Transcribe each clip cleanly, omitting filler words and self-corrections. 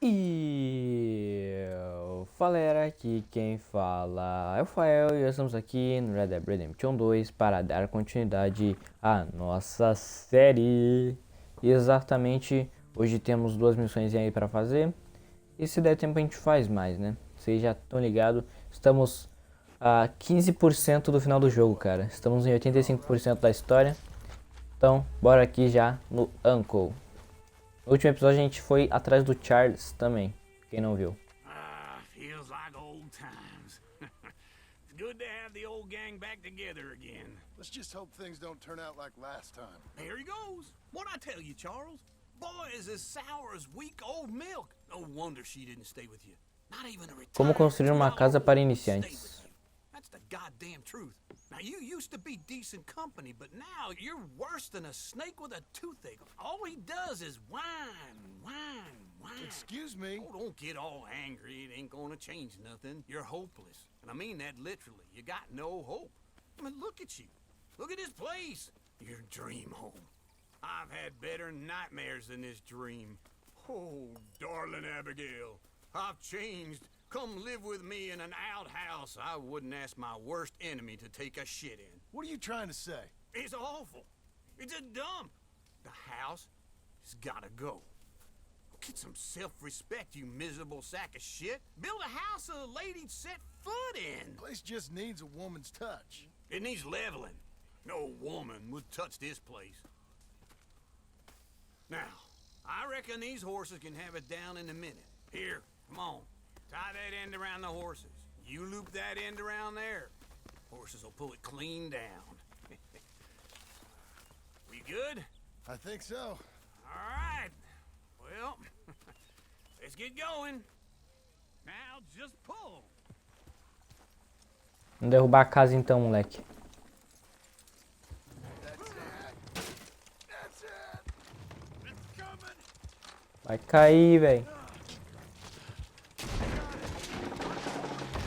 E galera, aqui quem fala é o Fael e estamos aqui no Red Dead Redemption 2 para dar continuidade à nossa série. Exatamente, hoje temos duas missões aí para fazer e se der tempo a gente faz mais, né? Vocês já estão ligados, estamos a 15% do final do jogo, cara. Estamos em 85% da história, então bora aqui já no ACHOU. No último episódio a gente foi atrás do Charles também, quem não viu. Feels like old times. It's good to have the old gang back together again. Let's just hope things don't turn out like last time. There he goes. What'd I tell you, Charles? Boy is as sour as weak old milk. No wonder she didn't stay with you. Not even a Como construir uma casa para iniciantes. That's the goddamn truth. Now you used to be decent company, but now you're worse than a snake with a toothache. All he does is whine, whine, whine. Excuse me? Oh, don't get all angry. It ain't gonna change nothing. You're hopeless. And I mean that literally. You got no hope. I mean, look at you. Look at this place. Your dream home. I've had better nightmares than this dream. Oh, darling Abigail, I've changed. Come live with me in an outhouse I wouldn't ask my worst enemy to take a shit in. What are you trying to say? It's awful. It's a dump. The house has gotta go. Get some self-respect, you miserable sack of shit. Build a house a lady'd set foot in. The place just needs a woman's touch. It needs leveling. No woman would touch this place. Now, I reckon these horses can have it down in a minute. Here, come on. Tie that end around the horses. You loop that end around there. Horses will pull it clean down. We good? I think so. All right. Well, let's get going. Now just pull. Vamos derrubar a casa então, moleque. That's it. That's it. It's coming. Vai cair, velho.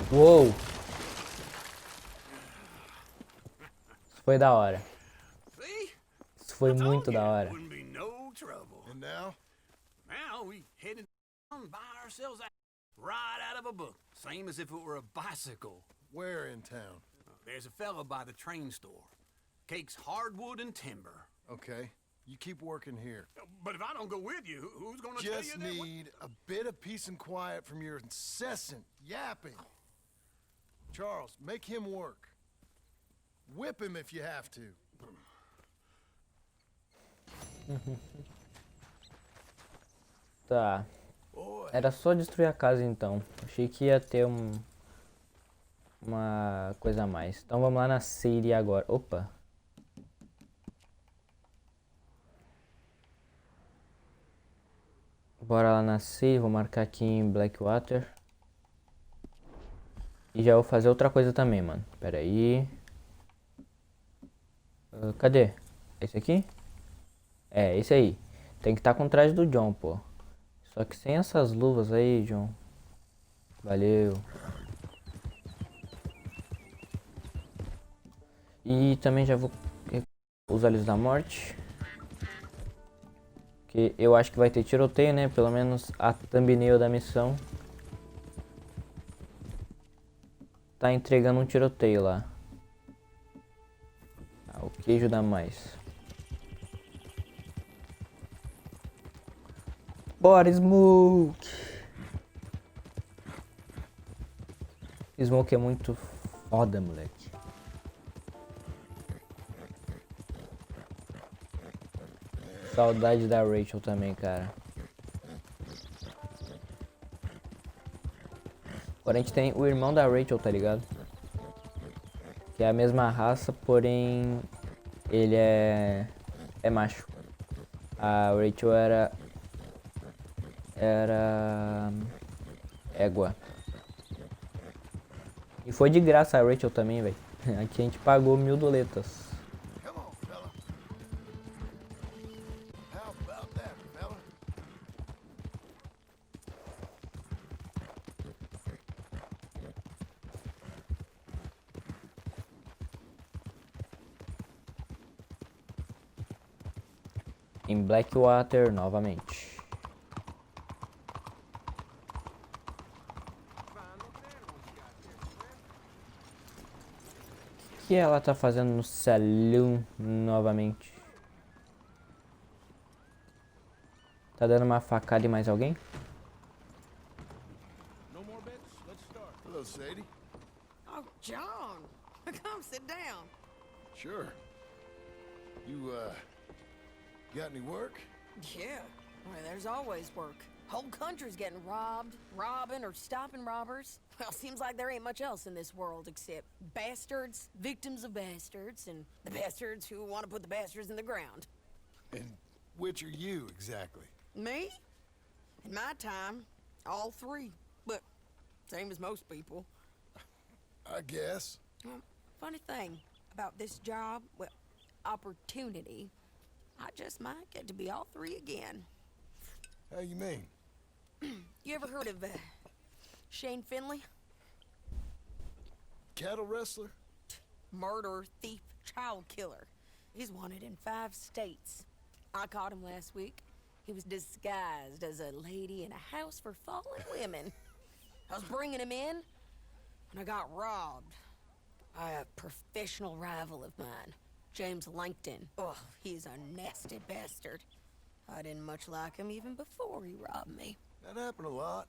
Uou! Isso foi da hora. Isso foi muito da hora. And now? Now we headed down by ourselves right out of a book. Same as if it were a bicycle. Where in town? There's a fella by the train store. Cakes hardwood and timber. Okay. You keep working here. But if I don't go with you, who's gonna tell you Just that? need a bit of peace and quiet from your incessant yapping. Charles, make him work. Whip him if you have to. Tá. Era só destruir a casa então. Achei que ia ter uma coisa a mais. Então vamos lá na série agora. Opa. Bora lá na série. Vou marcar aqui em Blackwater. E já vou fazer outra coisa também, mano. Pera aí. Cadê? Esse aqui? É, esse aí. Tem que estar com o traje do John, pô. Só que sem essas luvas aí, John. Valeu. E também já vou os olhos da morte. Que eu acho que vai ter tiroteio, né? Pelo menos a thumbnail da missão tá entregando um tiroteio lá. Ah, o que ajuda mais? Bora, Smoke! Smoke é muito foda, moleque. Saudade da Rachel também, cara. Agora a gente tem o irmão da Rachel, tá ligado? Que é a mesma raça, porém ele é macho. A Rachel era égua. E foi de graça a Rachel também, velho. Aqui a gente pagou 1000 doletas. Come on, fella. How about that, fella? Em Blackwater novamente. que ela tá fazendo no salão novamente? Tá dando uma facada em mais alguém? No more bets? Let's start. Hello, Sadie. Oh, John, come sit down. Sure. You, got any work? Yeah, well, there's always work. Whole country's getting robbed, robbing, or stopping robbers. Well, seems like there ain't much else in this world except bastards, victims of bastards, and the bastards who want to put the bastards in the ground. And which are you, exactly? Me? In my time, all three. But same as most people. I guess. Well, funny thing about this job, well, opportunity, I just might get to be all three again. How you mean? You ever heard of Shane Finley? Cattle wrestler? Murderer, thief, child killer. He's wanted in 5 states. I caught him last week. He was disguised as a lady in a house for fallen women. I was bringing him in, and I got robbed by a professional rival of mine, James Langton. Oh, he's a nasty bastard. I didn't much like him even before he robbed me. That happened a lot.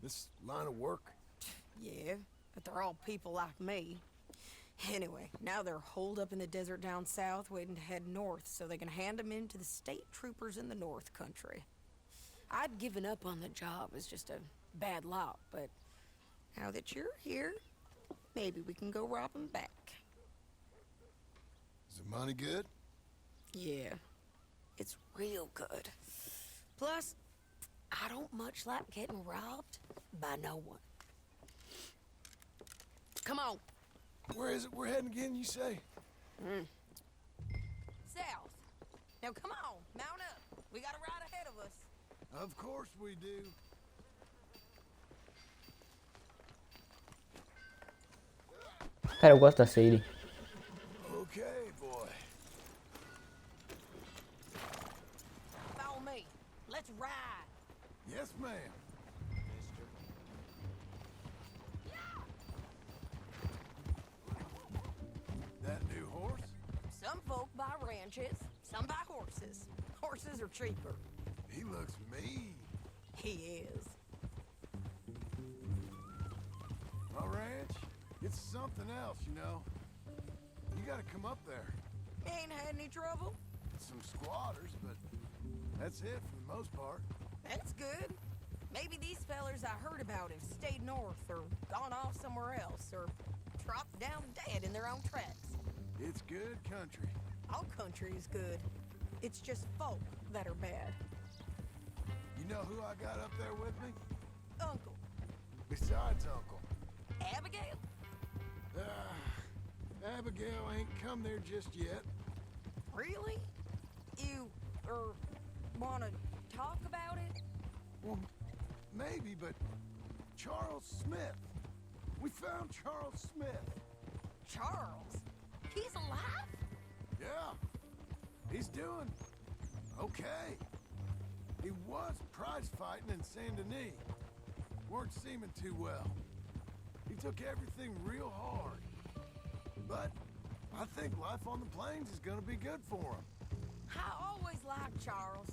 This line of work. Yeah, but they're all people like me. Anyway, now they're holed up in the desert down south waiting to head north so they can hand them in to the state troopers in the north country. I'd given up on the job as just a bad lot, but now that you're here, maybe we can go rob them back. Is the money good? Yeah, it's real good. Plus, I don't much like getting robbed by no one. Come on. Where is it we're heading again, you say? South. Now come on, mount up. We got a ride ahead of us. Of course we do. Cara, eu gosto da Sadie. Okay, boy. Follow me. Let's ride. Yes, ma'am. That new horse? Some folk buy ranches, some buy horses. Horses are cheaper. He looks mean. He is. My ranch, it's something else, you know. You gotta come up there. Ain't had any trouble. Some squatters, but that's it for the most part. That's good. Maybe these fellers I heard about have stayed north or gone off somewhere else or dropped down dead in their own tracks. It's good country. All country is good. It's just folk that are bad. You know who I got up there with me? Uncle. Besides Uncle. Abigail? Abigail ain't come there just yet. Really? You, wanna talk about it? Well, maybe, but Charles Smith. We found Charles Smith. Charles? He's alive? Yeah. He's doing okay. He was prize fighting in Saint Denis. Weren't seeming too well. He took everything real hard. But I think life on the plains is gonna be good for him. I always liked Charles.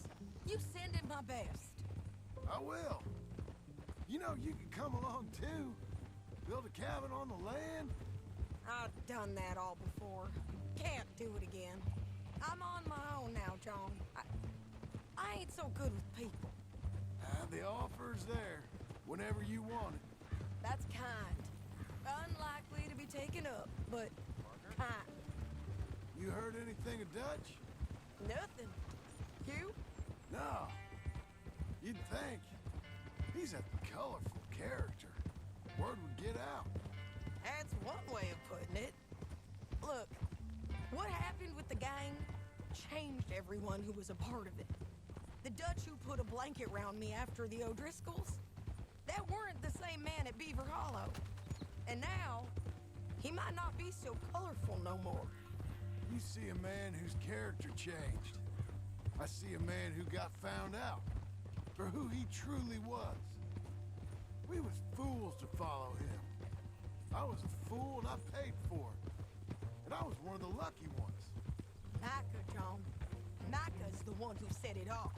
You send him my best. I will. You know, you can come along too. Build a cabin on the land. I've done that all before. Can't do it again. I'm on my own now, John. I ain't so good with people. The offer's there whenever you want it. That's kind. Unlikely to be taken up, but kind. You heard anything of Dutch? Nothing. You? No. You'd think. He's a colorful character. Word would get out. That's one way of putting it. Look, what happened with the gang changed everyone who was a part of it. The Dutch who put a blanket round me after the O'Driscolls, that weren't the same man at Beaver Hollow. And now, he might not be so colorful no more. You see a man whose character changed. I see a man who got found out for who he truly was. We was fools to follow him. I was a fool and I paid for it. And I was one of the lucky ones. Micah, John. Micah's the one who set it off.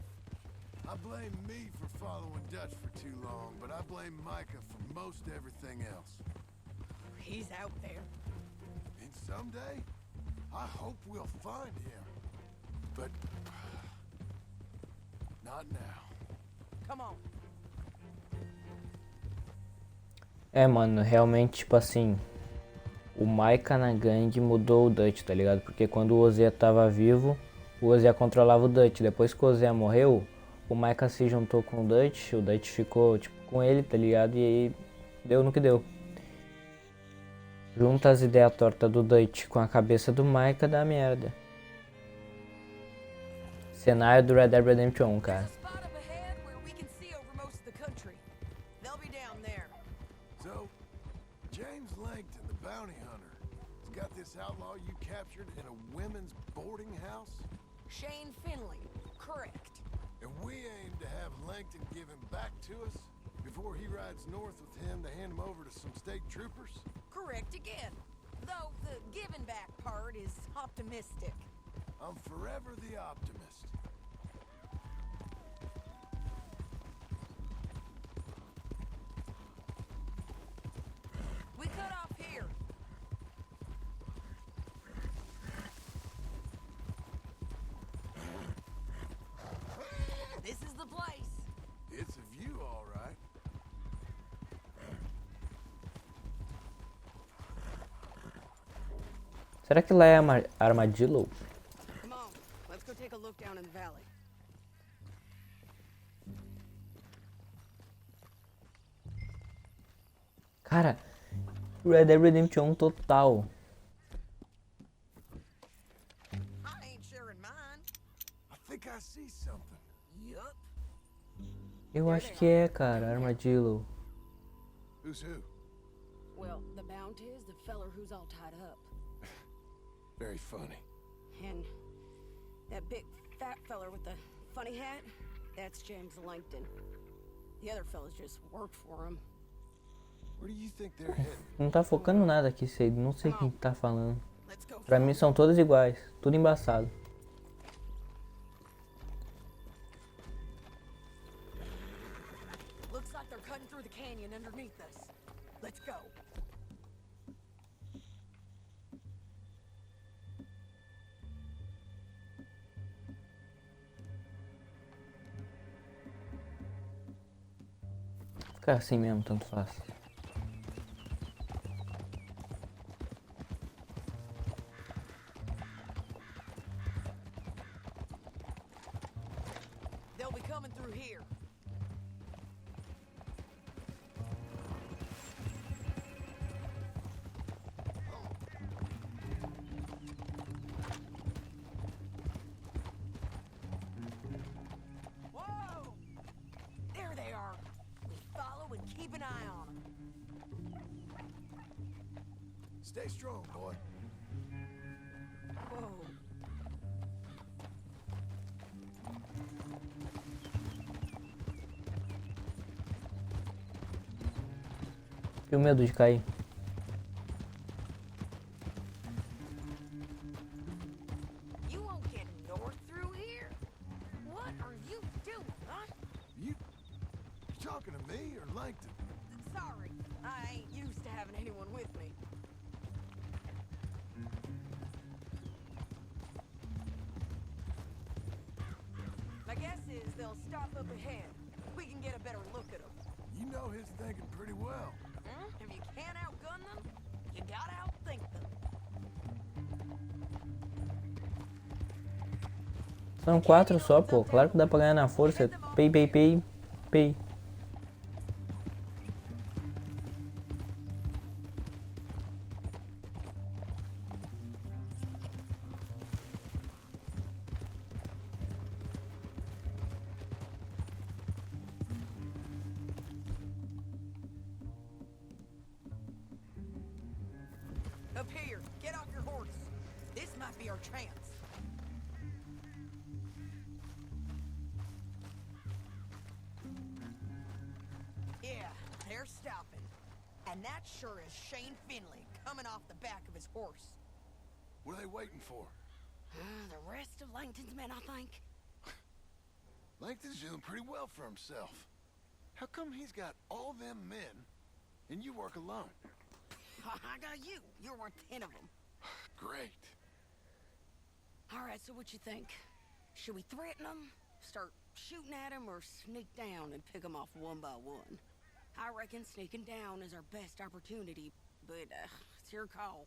I blame me for following Dutch for too long, but I blame Micah for most everything else. He's out there. And someday, I hope we'll find him. But not now. Come on. É, mano, realmente, tipo assim, o Micah na gangue mudou o Dutch, tá ligado? Porque quando o Ozzy tava vivo, o Ozzy controlava o Dutch. Depois que o Ozzy morreu, o Micah se juntou com o Dutch ficou, tipo, com ele, tá ligado? E aí, deu no que deu. Junta as ideias tortas do Dutch com a cabeça do Micah, dá merda. Cenário do Red Dead Redemption 1, cara. So, James Langton, the bounty hunter, has got this outlaw you captured in a women's boarding house? Shane Finley, correct. And we aim to have Langton give him back to us before he rides north with him to hand him over to some state troopers? Correct again. Though the giving back part is optimistic. I'm forever the optimist. We cut off here. This is the place. It's a view, all right. Será que lá é Armadillo? Come on, let's go take a look down in the valley. Cara, Red Dead Redemption 1 total. I ain't sharing mine. I think I see something. Yup. Eu acho que é, cara, Armadillo. Who's who? Well, the bounty is the feller who's all tied up. Very funny. And that big fat feller with the funny hat, that's James Langton. The other fellas just worked for him. Where do you think they're heading? Não tá focando nada aqui, sei, não sei quem que tá falando. Let's go. Pra mim são todas iguais, tudo embaçado. Looks like they're cutting through the canyon underneath us. Let's go. Ficar assim mesmo, tanto faz. They'll be coming through here. Whoa! There they are. We follow and keep an eye on them. Stay strong, boy. Whoa. E o medo de cair? You won't get north through here? What are you doing, huh? You talking to me or Langton? Sorry, I ain't used to having anyone with me. My guess is they'll stop up ahead. We can get a better look at them. You know his thinking pretty well. If you can't outgun them, you gotta outthink them. São 4 só, pô. Claro que dá pra ganhar na força. Pei, pei, pei, pei. Up here, get off your horse. This might be our chance. Yeah, they're stopping. And that sure is Shane Finley coming off the back of his horse. What are they waiting for? The rest of Langton's men, I think. Langton's doing pretty well for himself. How come he's got all them men and you work alone? I got you. You're worth 10 of them. Great. All right, so what you think? Should we threaten them, start shooting at them, or sneak down and pick them off one by one? I reckon sneaking down is our best opportunity, but it's your call.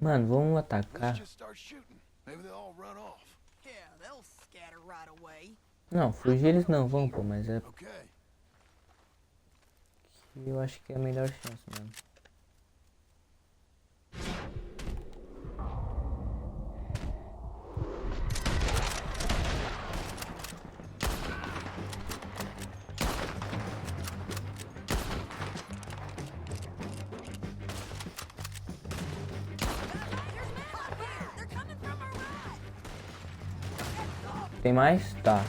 Mano, vamos Let's atacar. just start shooting. Maybe they'll all run off. Yeah, they'll scatter right away. Não, fugir eles não vão, pô, mas é Okay. que eu acho que é a melhor chance, mano. They're coming from our right. Tem mais? Tá.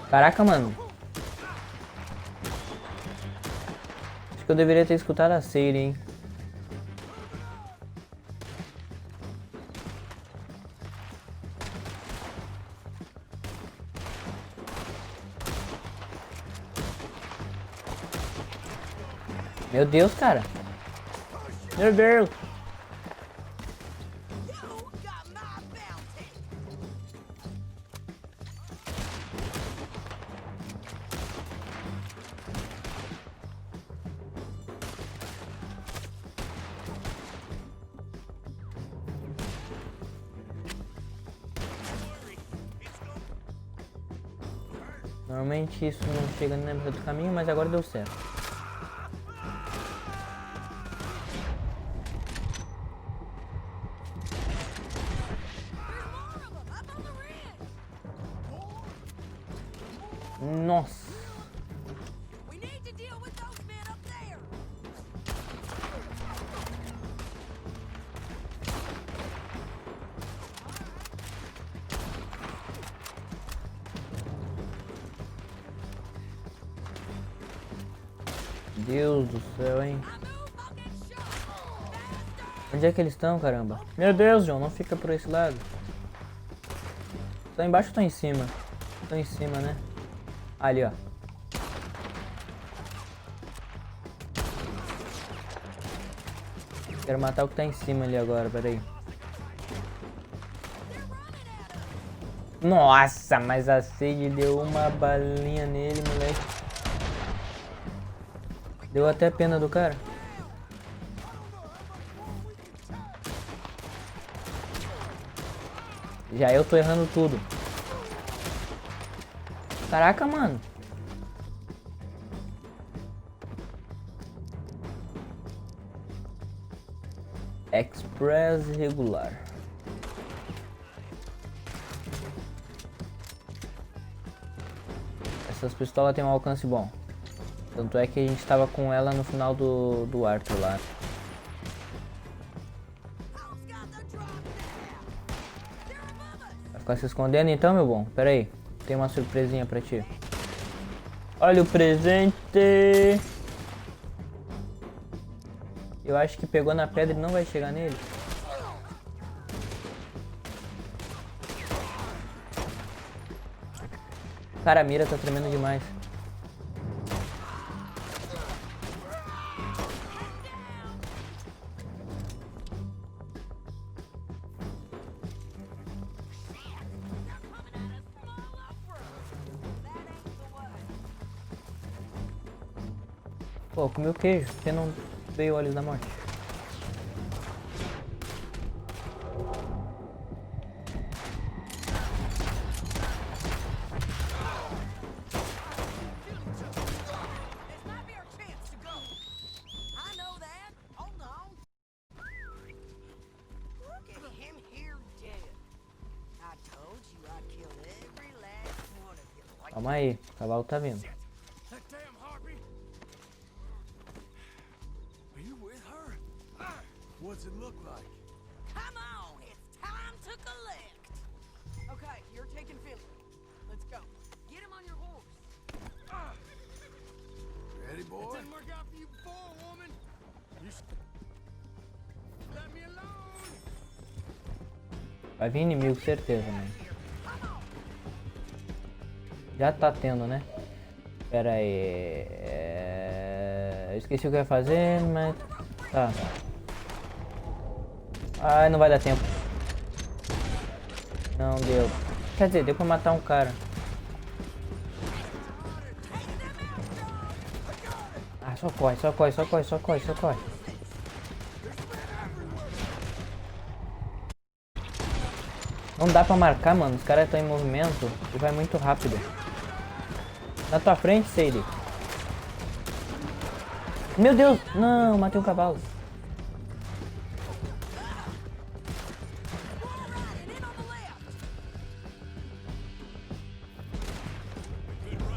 Caraca, mano. Acho que eu deveria ter escutado a série, hein. Meu Deus, cara. Meu Deus. You got my bounty. Normalmente isso não chega nem na metade do caminho, mas agora deu certo. Nossa. We need to deal with those men up there. Deus do céu, hein? I move, I'll get shot. Faster. Onde é que eles estão, caramba? Meu Deus, João, não fica por esse lado. Tô embaixo ou tô em cima? Tô em cima, né? Ali, ó. Quero matar o que tá em cima ali agora, peraí. Nossa, mas a Sage deu uma balinha nele, moleque. Deu até pena do cara. Já eu tô errando tudo. Caraca, mano. Express regular. Essas pistolas têm um alcance bom. Tanto é que a gente tava com ela no final do Arthur lá. Vai ficar se escondendo então, meu bom? Pera aí, tem uma surpresinha pra ti. Olha o presente! Eu acho que pegou na pedra e não vai chegar nele. Cara, a mira tá tremendo demais. Pô, comeu queijo, porque não veio olhos da morte. Calma aí, o cavalo tá vindo. That damn harpy! Are you with her? What's it look like? Come on, it's time to collect. Okay, you're taking Philly. Let's go. Get him on your horse. boy. Didn't work out for you before, woman. You let me alone. Vai vir inimigo, certeza, mano. Já tá tendo, né? Pera aí. Eu esqueci o que eu ia fazer, mas... Tá. Ai, não vai dar tempo. Não deu. Quer dizer, deu pra matar um cara. Ah, só corre, só corre, só corre, só corre, só corre. Não dá pra marcar, mano. Os caras estão em movimento e vai muito rápido. Na tua frente, Sadie. Meu Deus! Não, matei um cavalo.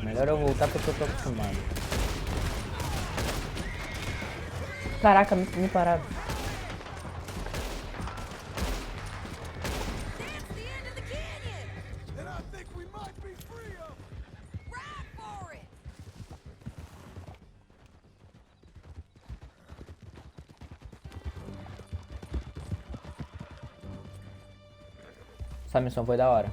Melhor eu voltar porque eu tô acostumado. Caraca, me pararam. And I think we might be free of them. Ride for it! Essa missão foi da hora.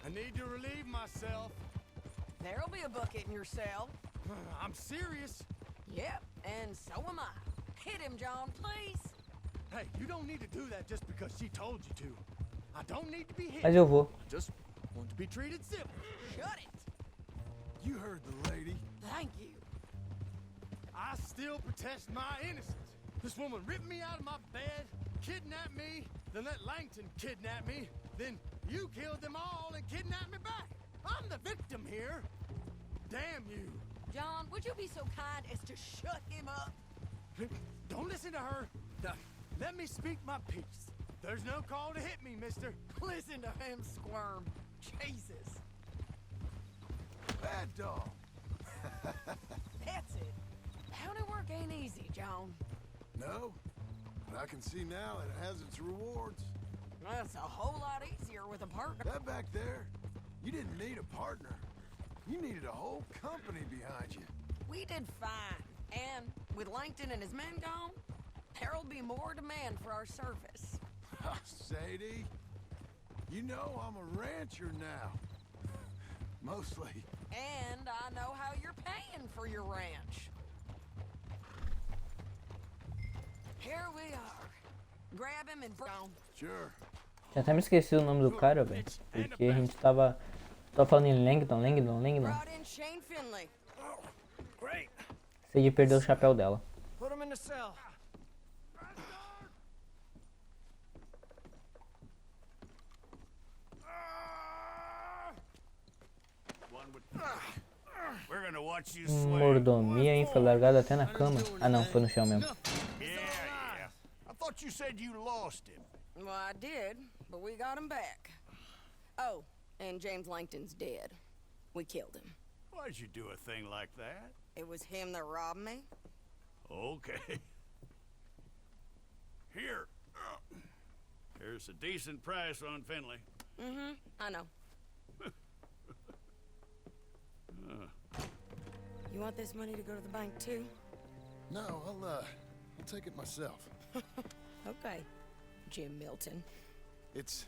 I need to relieve myself. There'll be a bucket in your cell. I'm serious. Yep, and so am I. Hit him, John, please. Hey, you don't need to do that just because she told you to. I don't need to be hit. Mas eu vou. I just want to be treated civil. Shut it. You heard the lady. Thank you. I still protest my innocence. This woman ripped me out of my bed, kidnapped me, then let Langton kidnap me, then you killed them all and kidnapped me back. I'm the victim here. Damn you. John, would you be so kind as to shut him up? Don't listen to her. Now, let me speak my piece. There's no call to hit me, mister. Listen to him squirm. Jesus. Bad dog. That's it. County work ain't easy, John. No, but I can see now it has its rewards. That's a whole lot easier with a partner. That back there, you didn't need a partner. You needed a whole company behind you. We did fine. And with Langton and his men gone, there'll be more demand for our service. Sadie, you know I'm a rancher now. Mostly. And I know how you're paying for your ranch. Here we are. Grab him and brown. Sure. Já até me esqueci o nome do cara, velho. Porque a gente tava falando em Langdon. Brought in Shane Finley. Great. Sadie perdeu o chapéu dela. Put him in the cell. We're gonna watch you swing. Mordomia, hein? Foi largado até na cama. Ah não, foi no chão mesmo. Yeah. I thought you said you lost him. Well, I did, but we got him back. Oh, and James Langton's dead. We killed him. Why'd you do a thing like that? It was him that robbed me. Okay. Here. Here's a decent price on Finley. Mm-hmm, I know. You want this money to go to the bank too? No, I'll take it myself. Okay, Jim Milton. It's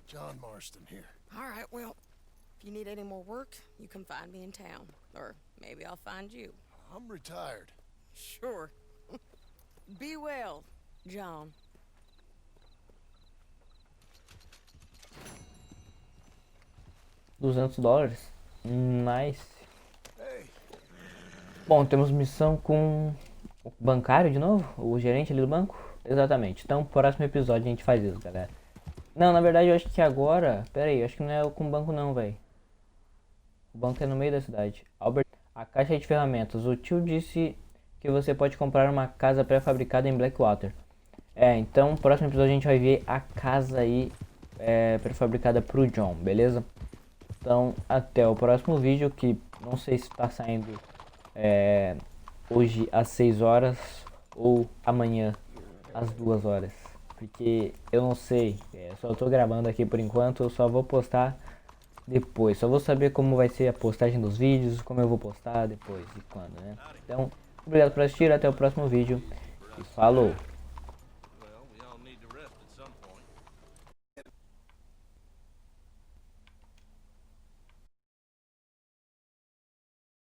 John Marston here. All right, well, if you need any more work, you can find me in town. Or maybe I'll find you. I'm retired. Sure. Be well, John. $200. Nice. Hey, Bom, temos missão com o bancário de novo? O gerente ali do banco? Exatamente. Então, próximo episódio a gente faz isso, galera. Não, na verdade eu acho que agora... Pera aí, eu acho que não é com o banco não, velho. O banco é no meio da cidade. Albert, a caixa de ferramentas. O tio disse que você pode comprar uma casa pré-fabricada em Blackwater. Então, no próximo episódio a gente vai ver a casa aí pré-fabricada pro John, beleza? Então, até o próximo vídeo, que Não sei se tá saindo hoje às 6 horas ou amanhã às 2 horas. Porque eu não sei, só tô gravando aqui por enquanto, eu só vou postar depois. Só vou saber como vai ser a postagem dos vídeos, como eu vou postar depois e quando, né? Então, obrigado por assistir, até o próximo vídeo e falou!